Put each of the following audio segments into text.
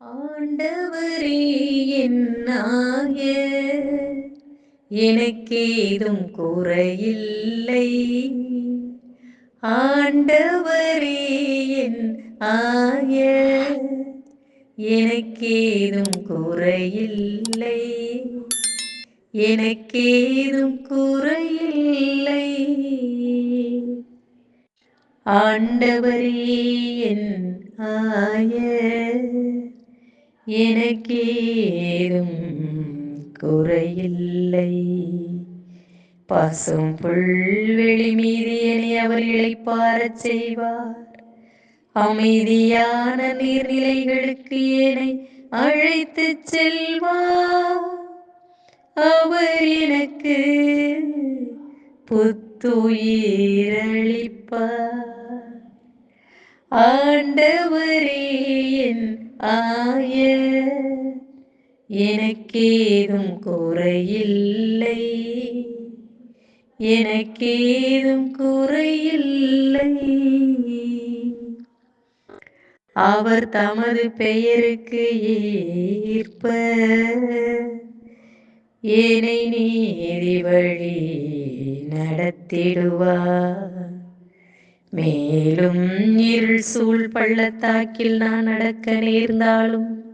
ஆண்டவரே என்னாய எனக்கேதும் குறையில்லை. ஆண்டவரே என் ஆய எனக்கேதும் குறையில்லை. எனக்கேதும் குறையில்லை. ஆண்டவரே என் ஆய எனக்கேதும் குறையில்லை. பசும் புல்வெளி மீது என்னை அவர் இளைப்பாறச் செய்வார். அமைதியான நீர்நிலைகளுக்கு என்னை அழைத்துச் செல்வார். அவர் எனக்கு புத்துயிரளிப்பார். ஆண்டவரே என் ஆய எனக்கேதும் குறையில்லை. எனக்கேதும் குறையில்லை. அவர் தமது பெயருக்கு ஏற்ப என்னை நீதி வழி நடத்திடுவார். மேலும் இருள் சூழ் பள்ளத்தாக்கில் நான் நடக்க நேர்ந்தாலும்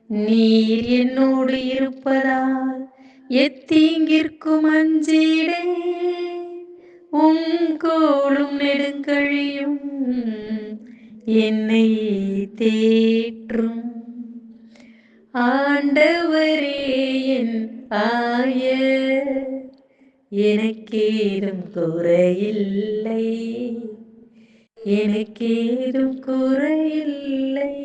நீர் என்னோடு இருப்பதால் எத்தீங்கிற்கும் அஞ்சேனே. உம் கோலும் நெடுங்கழியும் என்னை தேற்றும். ஆண்டவரே என் ஆய எனக்கேதும் குறையில்லை. எனக்கேதும் குறையில்லை.